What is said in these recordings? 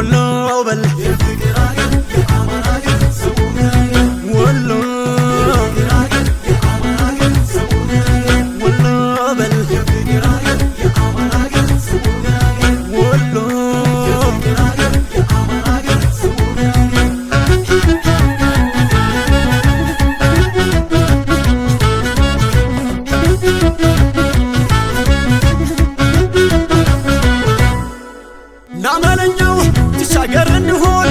ወሎ በል የፍቅር አገር የአማራ አገር ስሙን ወሎ የፍቅር አገር የአማራ አገር ስሙን ወሎ በል የፍቅር አገር የአማራ አገር ስሙን ወሎ የፍቅር አገር የአማራ አገር ስሙን ናመለኛው ተሻገር እንሆን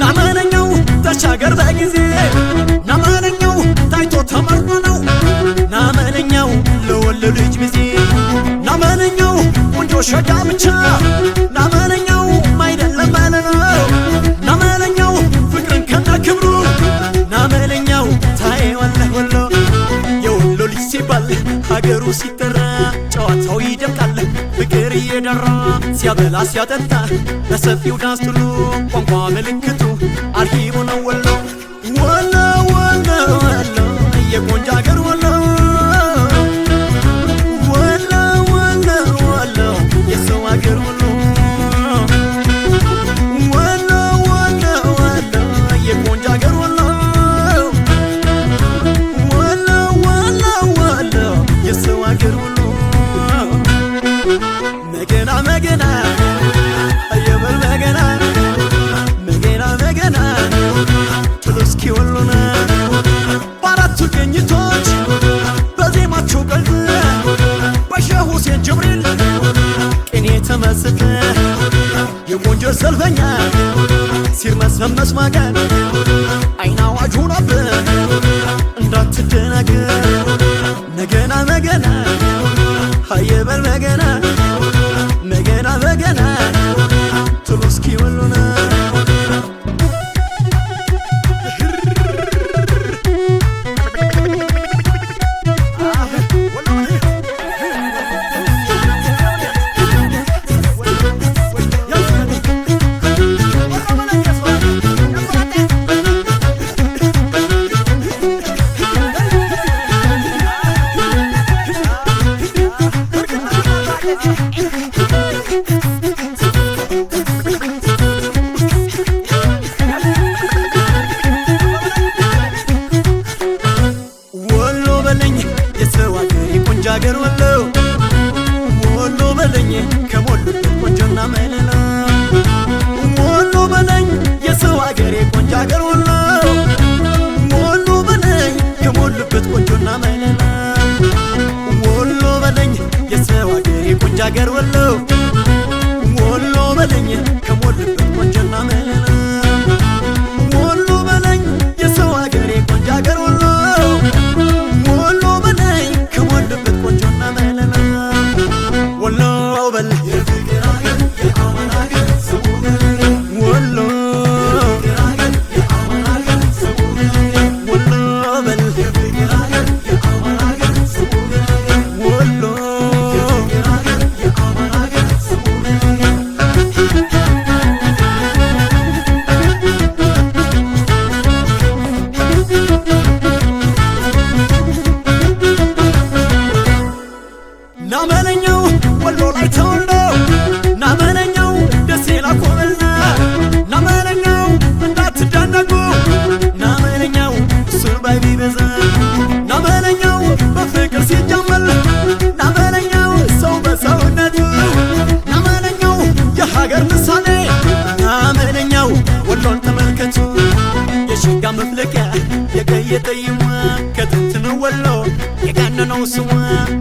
ናመለኛው ተሻገር በጊዜ ናመለኛው ታይቶ ተመርጦ ነው ናመለኛው ለወሎ ልጅ ሚዜ ናመለኛው ቆንጆ ሸጋ ብቻ ናመለኛው ማይደለም ማለት ነው ናመለኛው ፍቅርን ከነ ክብሩ ናመለኛው ታየዋለህ ወሎ የወሎ ልጅ ሲባል ሀገሩ ሲጠራ ጨዋታው ይደምቃል ፍቅር እየደራ ሲያበላ ሲያጠጣ በሰፊው ዳስ ትሉ ቋንቋ ምልክቱ አርሂቡ ነው ወሎ ወሎ ወሎ ወሎ የቆንጆ አገር ወሎ ወሎ ወሎ ወሎ የሰው አገር ወሎ ወሎ ወሎ ወሎ የቆንጆ አገር ወሎ ወሎ ወሎ ወሎ የሰው አገር ወሎ መገና መገና አየበል መገና መገና መገና ጥሎስኪ ወሎና በአራቱ ቅኝቶች በዜማቸው ቀልብ በሼህ ሁሴን ጅብሪል ቅኔ ተመስጠ የቆንጆ ሰልፈኛ ሲርመሰመስ ማገር አይን አዋጅ ሆኖብህ እንዳትደናገር መገና መገና አየበል መገና መገና መገና ጥሎስኪ ወሎና አገር ወሎ ወሎ በለኝ ከሞሉበት ቆንጆና መለላ ወሎ በለኝ የሰው አገር ቆንጆ አገር ወሎ ወሎ በለኝ ከሞሉበት ቆንጆና መለላ ወሎ በለኝ የሰው አገር ቆንጆ አገር ወሎ ወሎ በለኝ ከሞሉበት ቆንጆና መለላ ወሎ በለኝ የሰው አገር ቆንጆ አገር ወሎ ወሎ በለኝ ከሞሉበት ቆንጆና መለላ ወሎ በል የፍቅር አገር የአማራ አገር ስሙን ወሎ የፍቅር አገር የአማራ አገር ስሙን ወሎ በል የፍቅር አገር የአማራ አገር ስሙን ወሎ የፍቅር አገር የአማራ አገር ስሙን ናመለኛው ወሎ ላይ ተወልዶ ናመለኛው ደሴ ላኮበልና ናመለኛው እንዳትዳነቁ ናመለኛው ሱርባይ ቢበዛ ናመለኛው በፍቅር ሲጀመር ናመለኛው ሰው በሰውነቱ ናመለኛው የሀገር ምሳሌ ናመለኛው ወሎን ተመልከቱ የሸጋ መፍለቂያ የቀየ ጠይሟ ከጥንት ነው ወሎ የጋነነው ስሟ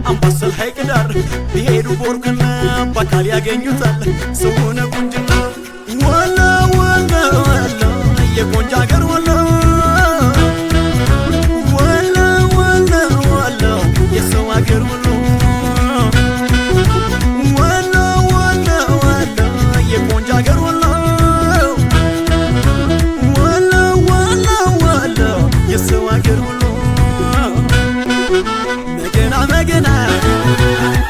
አምባሰል ሐይቅ ዳር ቢሄዱ ቦርክና በአካል ያገኙታል ሰውነ ቁንጅና ወሎ ወሎ ወሎ የቆንጆ አገር ወሎ ወሎ ወሎ ወሎ የሰው አገር ወሎ ወሎ ወሎ ወሎ የቆንጆ አገር ወሎ ወሎ ወሎ ወሎ የሰው አገር ወሎ መገና መገና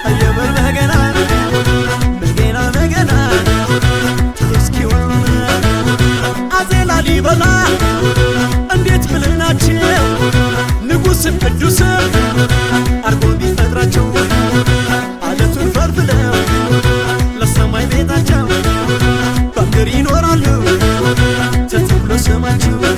አየበል መገና መገና መገና ይዞራሉ ተተክሎ ስማችሁ